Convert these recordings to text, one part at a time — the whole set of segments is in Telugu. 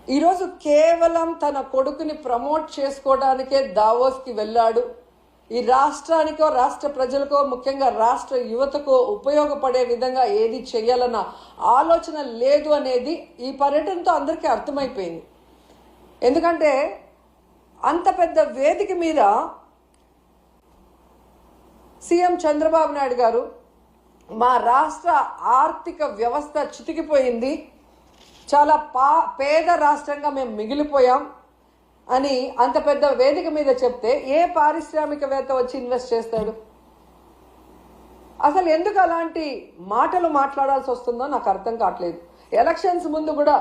ఈరోజు కేవలం తన కొడుకుని ప్రమోట్ చేసుకోవడానికే దావోస్కి వెళ్ళాడు. ఈ రాష్ట్రానికో రాష్ట్ర ప్రజలకో ముఖ్యంగా రాష్ట్ర యువతకో ఉపయోగపడే విధంగా ఏది చేయాలన్న ఆలోచన లేదు అనేది ఈ పర్యటనతో అందరికీ అర్థమైపోయింది. ఎందుకంటే అంత పెద్ద వేదిక మీద సీఎం చంద్రబాబు నాయుడు గారు మా రాష్ట్ర ఆర్థిక వ్యవస్థ చితికిపోయింది, చాలా పేద రాష్ట్రంగా మేము మిగిలిపోయాం అని అంత పెద్ద వేదిక మీద చెప్తే ఏ పారిశ్రామికవేత్త వచ్చి ఇన్వెస్ట్ చేస్తాడు? అసలు ఎందుకు అలాంటి మాటలు మాట్లాడాల్సి వస్తుందో నాకు అర్థం కావట్లేదు. ఎలక్షన్స్ ముందు కూడా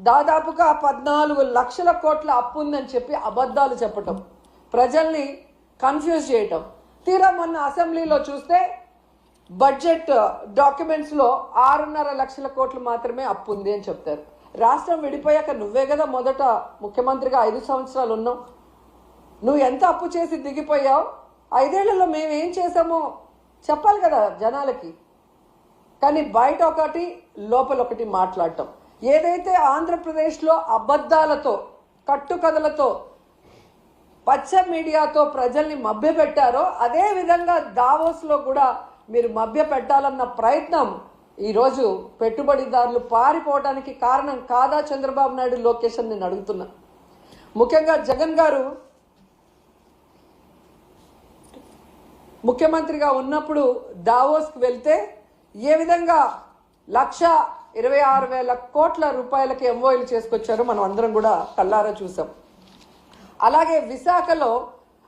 దాదాపుగా 14 లక్షల కోట్ల అప్పు ఉందని చెప్పి అబద్ధాలు చెప్పటం, ప్రజల్ని కన్ఫ్యూజ్ చేయటం. తీరా మొన్న అసెంబ్లీలో చూస్తే బడ్జెట్ డాక్యుమెంట్స్లో 6.5 లక్షల కోట్లు మాత్రమే అప్పు ఉంది అని చెప్తారు. రాష్ట్రం విడిపోయాక నువ్వే కదా మొదట ముఖ్యమంత్రిగా 5 సంవత్సరాలు ఉన్నావు. నువ్వు ఎంత అప్పు చేసి దిగిపోయావు, 5 ఏళ్లలో మేము ఏం చేసామో చెప్పాలి కదా జనాలకి. కానీ బయట ఒకటి లోపల ఒకటి మాట్లాడటం. ఏదైతే ఆంధ్రప్రదేశ్లో అబద్ధాలతో కట్టుకథలతో పచ్చ మీడియాతో ప్రజల్ని మభ్యపెట్టారో అదే విధంగా దావోస్లో కూడా మీరు మభ్య పెట్టాలన్న ప్రయత్నం ఈరోజు పెట్టుబడిదారులు పారిపోవడానికి కారణం కాదా చంద్రబాబు నాయుడు, లోకేష్ అని నేను అడుగుతున్నా. ముఖ్యంగా జగన్ గారు ముఖ్యమంత్రిగా ఉన్నప్పుడు దావోస్కి వెళ్తే ఏ విధంగా 1,26,000 కోట్ల రూపాయలకి ఎంఓయూలు చేసుకొచ్చారో మనం అందరం కూడా కళ్ళారా చూసాం. అలాగే విశాఖలో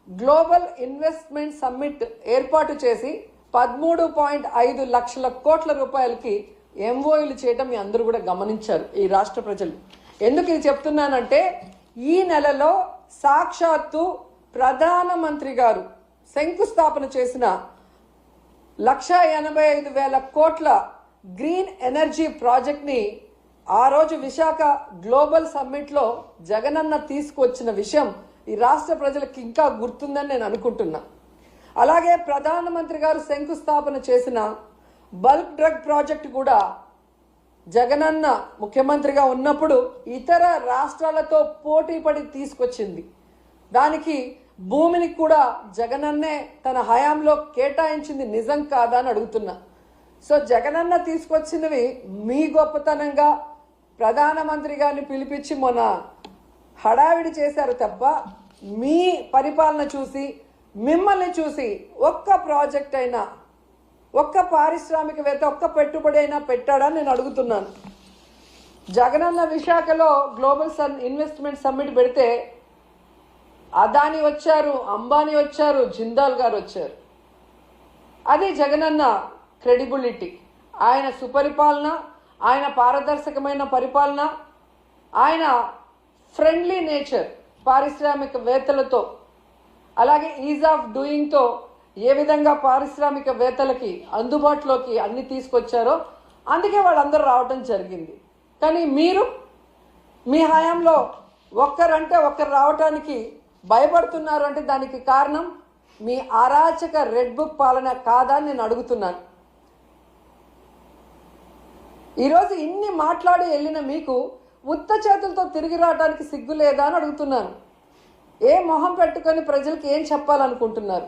గ్లోబల్ ఇన్వెస్ట్మెంట్ సమ్మిట్ ఏర్పాటు చేసి 13.5 లక్షల కోట్ల రూపాయలకి ఎంఓయూలు చేయటం మీ అందరూ కూడా గమనించారు ఈ రాష్ట్ర ప్రజలు. ఎందుకు ఇది చెప్తున్నానంటే ఈ నెలలో సాక్షాత్తు ప్రధానమంత్రి గారు శంకుస్థాపన చేసిన 1,85,000 కోట్ల గ్రీన్ ఎనర్జీ ప్రాజెక్ట్ని ఆ రోజు విశాఖ గ్లోబల్ సమ్మిట్లో జగనన్న తీసుకువచ్చిన విషయం ఈ రాష్ట్ర ప్రజలకు ఇంకా గుర్తుందని నేను అనుకుంటున్నా. అలాగే ప్రధానమంత్రి గారు శంకుస్థాపన చేసిన బల్క్ డ్రగ్ ప్రాజెక్ట్ కూడా జగనన్న ముఖ్యమంత్రిగా ఉన్నప్పుడు ఇతర రాష్ట్రాలతో పోటీ పడి తీసుకొచ్చింది. దానికి భూమిని కూడా జగనన్నే తన హయాంలో కేటాయించింది నిజం కాదా అని అడుగుతున్నా. సో జగనన్న తీసుకొచ్చినవి మీ గొప్పతనంగా ప్రధానమంత్రి గారిని పిలిపించి మొన్న హడావిడి చేశారు తప్ప మీ పరిపాలన చూసి మిమ్మల్ని చూసి ఒక్క ప్రాజెక్ట్ అయినా, ఒక్క పారిశ్రామికవేత్త, ఒక్క పెట్టుబడి అయినా పెట్టాడని నేను అడుగుతున్నాను. జగనన్న విశాఖలో గ్లోబల్ ఇన్వెస్ట్మెంట్ సమ్మిట్ పెడితే అదాని వచ్చారు, అంబానీ వచ్చారు, జిందాల్ గారు వచ్చారు. అది జగనన్న క్రెడిబిలిటీ, ఆయన సుపరిపాలన, ఆయన పారదర్శకమైన పరిపాలన, ఆయన ఫ్రెండ్లీ నేచర్ పారిశ్రామికవేత్తలతో, అలాగే ఈజ్ ఆఫ్ డూయింగ్తో ఏ విధంగా పారిశ్రామికవేత్తలకి అందుబాటులోకి అన్ని తీసుకొచ్చారో అందుకే వాళ్ళందరూ రావటం జరిగింది. కానీ మీరు మీ హయాంలో ఒక్కరంటే ఒక్కరు రావటానికి భయపడుతున్నారు అంటే దానికి కారణం మీ అరాచక రెడ్ బుక్ పాలన కాదా అని నేను అడుగుతున్నాను. ఈరోజు ఇన్ని మాట్లాడి వెళ్ళిన మీకు ఉత్త చేతులతో తిరిగి రావడానికి సిగ్గు లేదా అని అడుగుతున్నాను. ఏ మొహం పెట్టుకొని ప్రజలకు ఏం చెప్పాలనుకుంటున్నారు?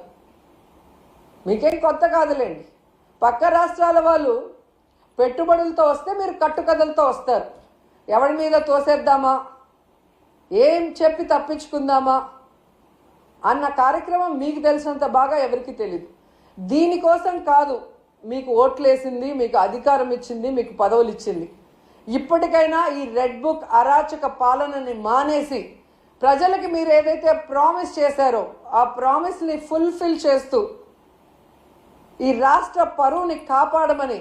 మీకేం కొత్త కాదులేండి. పక్క రాష్ట్రాల వాళ్ళు పెట్టుబడులతో వస్తే మీరు కట్టుకథలతో వస్తారు. ఎవరి మీద తోసేద్దామా, ఏం చెప్పి తప్పించుకుందామా అన్న కార్యక్రమం మీకు తెలిసినంత బాగా ఎవరికి తెలియదు. దీనికోసం కాదు మీకు ఓట్లేసింది, మీకు అధికారం ఇచ్చింది, మీకు పదవులు ఇచ్చింది. ఇప్పటికైనా ఈ రెడ్ బుక్ అరాచక పాలనని మానేసి ప్రజలకి మీరు ఏదైతే ప్రామిస్ చేశారో ఆ ప్రామిస్ని ఫుల్ఫిల్ చేస్తూ ఈ రాష్ట్ర పరువుని కాపాడమని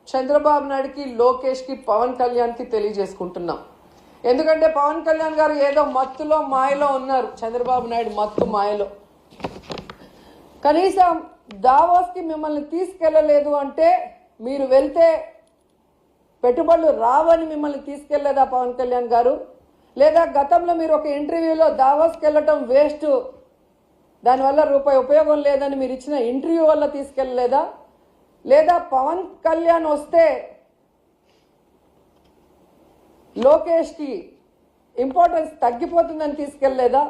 చంద్రబాబు నాయుడుకి, లోకేష్కి, పవన్ కళ్యాణ్కి తెలియజేసుకుంటున్నాం. ఎందుకంటే పవన్ కళ్యాణ్ గారు ఏదో మత్తులో మాయలో ఉన్నారు, చంద్రబాబు నాయుడు మత్తు మాయలో. కనీసం దావోస్కి మిమ్మల్ని తీసుకెళ్ళలేదు అంటే మీరు వెళ్తే పెట్టుబడులు రావని మిమ్మల్ని తీసుకెళ్లేదా పవన్ కళ్యాణ్ గారు? లేదా గతంలో మీరు ఒక ఇంటర్వ్యూలో దావోస్కి వెళ్ళటం వేస్ట్, దానివల్ల రూపాయి ఉపయోగం లేదని మీరు ఇచ్చిన ఇంటర్వ్యూ వల్ల తీసుకెళ్ళలేదా? లేదా పవన్ కళ్యాణ్ వస్తే లోకేష్కి ఇంపార్టెన్స్ తగ్గిపోతుందని తీసుకెళ్లేదా?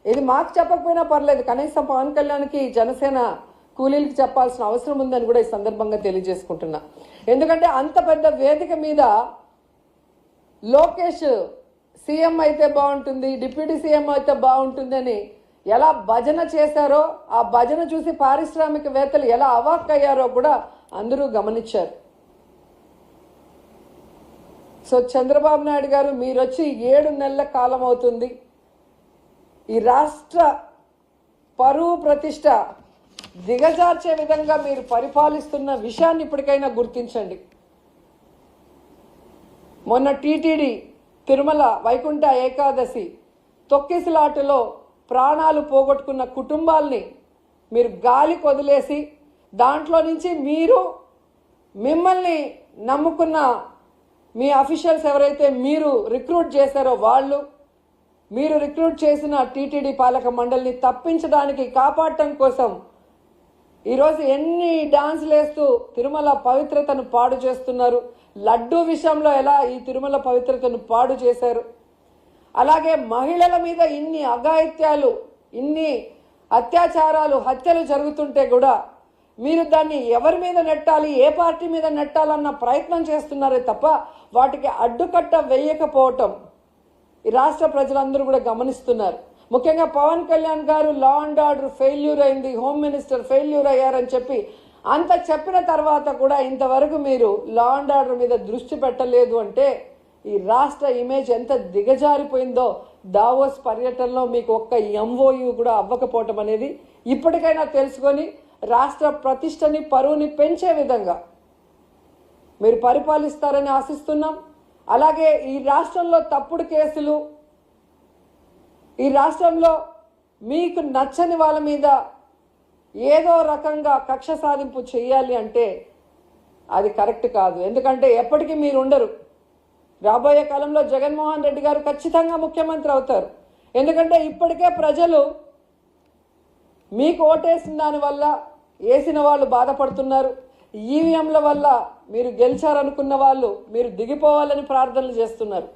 ఇది మాకు చెప్పకపోయినా పర్లేదు, కనీసం పవన్ కళ్యాణ్కి జనసేన కూలీలకు చెప్పాల్సిన అవసరం ఉందని కూడా ఈ సందర్భంగా తెలియజేసుకుంటున్నా. ఎందుకంటే అంత పెద్ద వేదిక మీద లోకేష్ సీఎం అయితే బాగుంటుంది, డిప్యూటీ సీఎం అయితే బాగుంటుంది అని ఎలా భజన చేశారో, ఆ భజన చూసి పారిశ్రామికవేత్తలు ఎలా అవాక్కయ్యారో కూడా అందరూ గమనించారు. సో చంద్రబాబు నాయుడు గారు, మీరు వచ్చి 7 నెలల కాలం అవుతుంది. ఈ రాష్ట్ర పరువు ప్రతిష్ట దిగజార్చే విధంగా మీరు పరిపాలిస్తున్న విషయాన్ని ఇప్పటికైనా గుర్తించండి. మొన్న టీటీడీ తిరుమల వైకుంఠ ఏకాదశి తొక్కిసలాటలో ప్రాణాలు పోగొట్టుకున్న కుటుంబాల్ని మీరు గాలికి వదిలేసి, దాంట్లో నుంచి మిమ్మల్ని నమ్ముకున్న మీ అఫీషియల్స్ ఎవరైతే మీరు రిక్రూట్ చేశారో వాళ్ళు, మీరు రిక్రూట్ చేసిన టీటీడీ పాలక మండలిని తప్పించడానికి, కాపాడటం కోసం ఈరోజు ఎన్ని డాన్సులు వేస్తూ తిరుమల పవిత్రతను పాడు చేస్తున్నారు. లడ్డూ విషయంలో ఎలా ఈ తిరుమల పవిత్రతను పాడు చేశారు. అలాగే మహిళల మీద ఇన్ని అఘాయిత్యాలు, ఇన్ని అత్యాచారాలు, హత్యలు జరుగుతుంటే కూడా మీరు దాన్ని ఎవరి మీద నెట్టాలి, ఏ పార్టీ మీద నెట్టాలన్న ప్రయత్నం చేస్తున్నారే తప్ప వాటికి అడ్డుకట్ట వేయకపోవటం ఈ రాష్ట్ర ప్రజలందరూ కూడా గమనిస్తున్నారు. ముఖ్యంగా పవన్ కళ్యాణ్ గారు లా అండ్ ఆర్డర్ ఫెయిల్యూర్ అయింది, హోమ్ మినిస్టర్ ఫెయిల్యూర్ అయ్యారని చెప్పి అంత చెప్పిన తర్వాత కూడా ఇంతవరకు మీరు లా అండ్ ఆర్డర్ మీద దృష్టి పెట్టలేదు అంటే ఈ రాష్ట్ర ఇమేజ్ ఎంత దిగజారిపోయిందో దావోస్ పర్యటనలో మీకు ఒక్క ఎంఓయూ కూడా అవ్వకపోవటం అనేది ఇప్పటికైనా తెలుసుకొని రాష్ట్ర ప్రతిష్టని, పరువుని పెంచే విధంగా మీరు పరిపాలిస్తారని ఆశిస్తున్నాం. అలాగే ఈ రాష్ట్రంలో తప్పుడు కేసులు, ఈ రాష్ట్రంలో మీకు నచ్చని వాళ్ళ మీద ఏదో రకంగా కక్ష సాధింపు చేయాలి అంటే అది కరెక్ట్ కాదు. ఎందుకంటే ఎప్పటికీ మీరు ఉండరు. రాబోయే కాలంలో జగన్మోహన్ రెడ్డి గారు ఖచ్చితంగా ముఖ్యమంత్రి అవుతారు. ఎందుకంటే ఇప్పటికే ప్రజలు మీకు ఓటేసిన దానివల్ల వేసిన వాళ్ళు బాధపడుతున్నారు. ఈవీఎంల వల్ల మీరు గెలిచారనుకున్న వాళ్ళు మీరు దిగిపోవాలని ప్రార్థనలు చేస్తున్నారు.